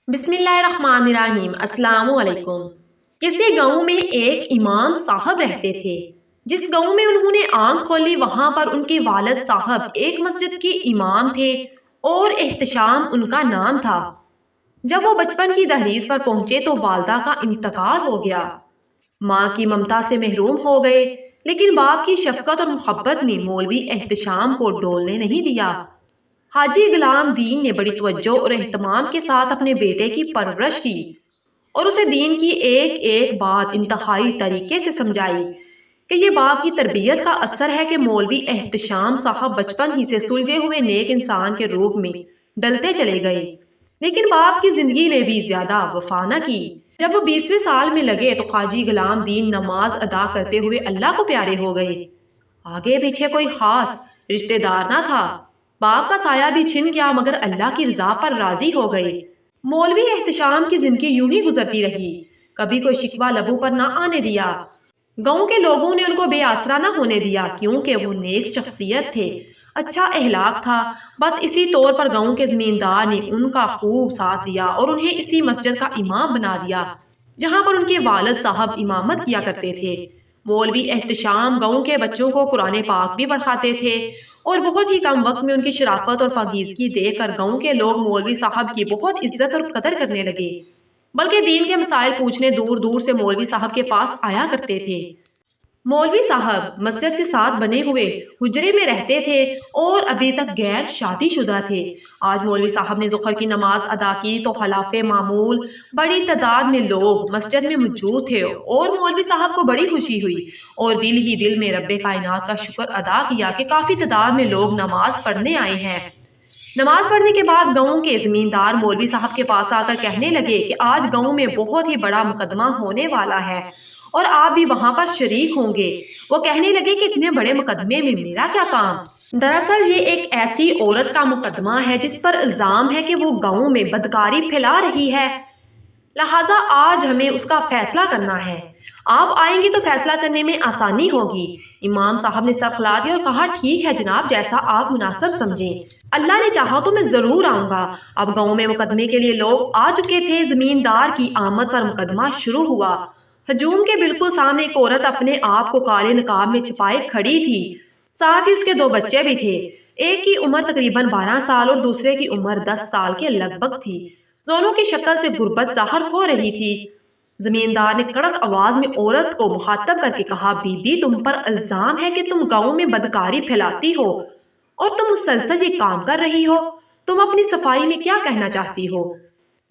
بسم اللہ الرحمن الرحیم۔ السلام علیکم۔ کسی گاؤں میں ایک امام صاحب رہتے تھے۔ جس گاؤں میں انہوں نے آنکھ کھولی وہاں پر ان کے والد صاحب ایک مسجد کے امام تھے اور احتشام ان کا نام تھا۔ جب وہ بچپن کی دہلیز پر پہنچے تو والدہ کا انتقال ہو گیا۔ ماں کی ممتا سے محروم ہو گئے، لیکن باپ کی شفقت اور محبت نے مولوی احتشام کو ڈولنے نہیں دیا۔ حاجی غلام دین نے بڑی توجہ اور اہتمام کے ساتھ اپنے بیٹے کی پرورش کی اور اسے دین کی ایک ایک بات انتہائی طریقے سے سمجھائی کہ یہ باپ کی تربیت کا اثر ہے کہ مولوی احتشام صاحب بچپن ہی سے سلجھے ہوئے نیک انسان کے روپ میں ڈلتے چلے گئے، لیکن باپ کی زندگی نے بھی زیادہ وفا نہ کی۔ جب وہ 20ویں سال میں لگے تو حاجی غلام دین نماز ادا کرتے ہوئے اللہ کو پیارے ہو گئے۔ آگے پیچھے کوئی خاص رشتہ دار نہ تھا، باپ کا سایہ بھی چھن گیا مگر اللہ کی رضا پر راضی ہو گئے۔ مولوی احتشام کی زندگی یوں ہی گزرتی رہی، کبھی کوئی شکوہ لبوں پر نہ آنے دیا۔ گاؤں کے لوگوں نے ان کو بے آسرا نہ ہونے دیا کیونکہ وہ نیک شخصیت تھے، اچھا اخلاق تھا۔ بس اسی طور پر گاؤں کے زمیندار نے ان کا خوب ساتھ دیا اور انہیں اسی مسجد کا امام بنا دیا جہاں پر ان کے والد صاحب امامت کیا کرتے تھے۔ مولوی احتشام گاؤں کے بچوں کو قرآن پاک بھی پڑھاتے تھے اور بہت ہی کم وقت میں ان کی شرافت اور پاکیزگی دیکھ کر گاؤں کے لوگ مولوی صاحب کی بہت عزت اور قدر کرنے لگے، بلکہ دین کے مسائل پوچھنے دور دور سے مولوی صاحب کے پاس آیا کرتے تھے۔ مولوی صاحب مسجد کے ساتھ بنے ہوئے حجرے میں رہتے تھے اور ابھی تک غیر شادی شدہ تھے۔ آج مولوی صاحب نے ظہر کی نماز ادا کی تو خلاف معمول بڑی تعداد میں لوگ مسجد میں موجود تھے اور مولوی صاحب کو بڑی خوشی ہوئی اور دل ہی دل میں رب کائنات کا شکر ادا کیا کہ کافی تعداد میں لوگ نماز پڑھنے آئے ہیں۔ نماز پڑھنے کے بعد گاؤں کے زمیندار مولوی صاحب کے پاس آ کر کہنے لگے کہ آج گاؤں میں بہت ہی بڑا مقدمہ ہونے والا ہے اور آپ بھی وہاں پر شریک ہوں گے۔ وہ کہنے لگے کہ اتنے بڑے مقدمے میں میرا کیا کام؟ دراصل یہ ایک ایسی عورت کا مقدمہ ہے جس پر الزام ہے کہ وہ گاؤں میں بدکاری پھیلا رہی ہے، لہٰذا آج ہمیں اس کا فیصلہ کرنا ہے۔ آپ آئیں گے تو فیصلہ کرنے میں آسانی ہوگی۔ امام صاحب نے سر کھلا دیا اور کہا ٹھیک ہے جناب، جیسا آپ مناسب سمجھیں، اللہ نے چاہا تو میں ضرور آؤں گا۔ اب گاؤں میں مقدمے کے لیے لوگ آ چکے تھے۔ زمیندار کی آمد پر مقدمہ شروع ہوا۔ ہجوم کے بالکل سامنے ایک عورت اپنے آپ کو کالے نقاب میں چھپائے کھڑی تھی، ساتھ ہی اس کے 2 بچے بھی تھے۔ ایک کی عمر تقریباً 12 سال اور دوسرے کی عمر 10 سال کے لگ بھگ تھی۔ دونوں کی شکل سے غربت ظاہر ہو رہی تھی۔ زمیندار نے کڑک آواز میں عورت کو مخاطب کر کے کہا بی بی، تم پر الزام ہے کہ تم گاؤں میں بدکاری پھیلاتی ہو اور تم مسلسل یہ کام کر رہی ہو، تم اپنی صفائی میں کیا کہنا چاہتی ہو؟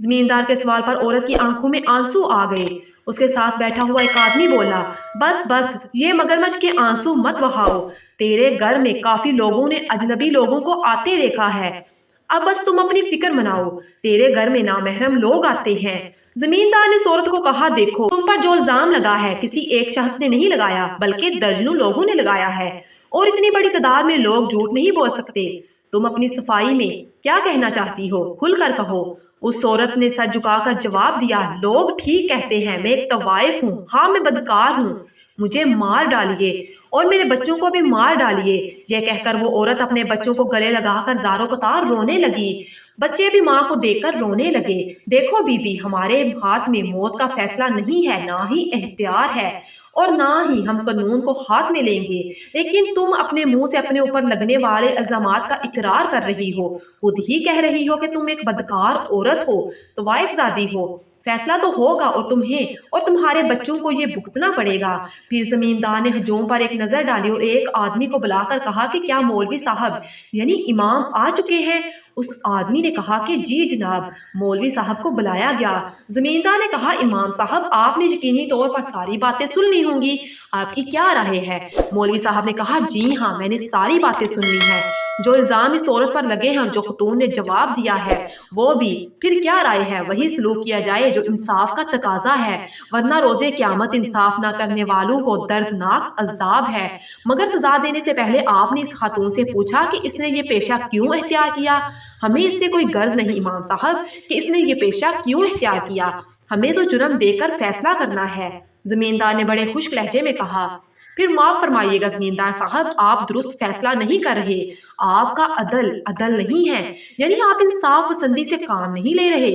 زمیندار کے سوال پر عورت کی آنکھوں میں آنسو آ گئے۔ اس کے ساتھ بیٹھا ہوا ایک آدمی بولا بس بس، یہ مگرمچھ کے آنسو مت بہاؤ، تیرے گھر میں کافی لوگوں نے اجنبی لوگوں کو آتے دیکھا ہے، اب بس تم اپنی فکر مناؤ، تیرے گھر میں نامحرم لوگ آتے ہیں۔ زمیندار نے اس عورت کو کہا دیکھو، تم پر جو الزام لگا ہے کسی ایک شخص نے نہیں لگایا بلکہ درجنوں لوگوں نے لگایا ہے اور اتنی بڑی تعداد میں لوگ جھوٹ نہیں بول سکتے۔ تم اپنی صفائی میں کیا کہنا چاہتی ہو؟ کھل کر کہو۔ اس عورت نے سر جھکا کر جواب دیا لوگ ٹھیک کہتے ہیں، میں ایک طوائف ہوں، ہاں میں بدکار ہوں، مجھے مار ڈالیے اور میرے بچوں کو بھی مار ڈالیے۔ یہ کہہ کر وہ عورت اپنے بچوں کو گلے لگا کر زاروں قطار رونے لگی۔ بچے بھی ماں کو دیکھ کر رونے لگے۔ دیکھو بی بی، ہمارے ہاتھ میں موت کا فیصلہ نہیں ہے، نہ ہی اختیار ہے اور نہ ہی ہم قانون کو ہاتھ میں لیں گے، لیکن تم اپنے منہ سے اپنے اوپر لگنے والے الزامات کا اقرار کر رہی ہو، خود ہی کہہ رہی ہو کہ تم ایک بدکار عورت ہو، طوائف زادی ہو، فیصلہ تو ہوگا اور تمہیں اور تمہارے بچوں کو یہ بھگتنا پڑے گا۔ پھر زمیندار نے ہجوم پر ایک نظر ڈالی اور ایک آدمی کو بلا کر کہا کہ کیا مولوی صاحب یعنی امام آ چکے ہیں؟ اس آدمی نے کہا کہ جی جناب۔ مولوی صاحب کو بلایا گیا۔ زمیندار نے کہا امام صاحب، آپ نے یقینی طور پر ساری باتیں سن لی ہوں گی، آپ کی کیا رائے ہے؟ مولوی صاحب نے کہا جی ہاں، میں نے ساری باتیں سن لی ہیں، جو الزام اس عورت پر لگے ہیں اور جو خاتون نے جواب دیا ہے وہ بھی۔ پھر کیا رائے ہے؟ وہی سلوک کیا جائے جو انصاف کا تقاضا ہے، ورنہ روزے قیامت انصاف نہ کرنے والوں کو دردناک عذاب ہے۔ مگر سزا دینے سے پہلے آپ نے اس خاتون سے پوچھا کہ اس نے یہ پیشہ کیوں اختیار کیا؟ ہمیں اس سے کوئی غرض نہیں امام صاحب کہ اس نے یہ پیشہ کیوں اختیار کیا، ہمیں تو جرم دے کر فیصلہ کرنا ہے۔ زمیندار نے بڑے خشک لہجے میں کہا پھر معاف فرمائیے گا زمیندار صاحب، آپ درست فیصلہ نہیں کر رہے، آپ کا عدل نہیں ہے، یعنی آپ انصاف پسندی سے کام نہیں لے رہے۔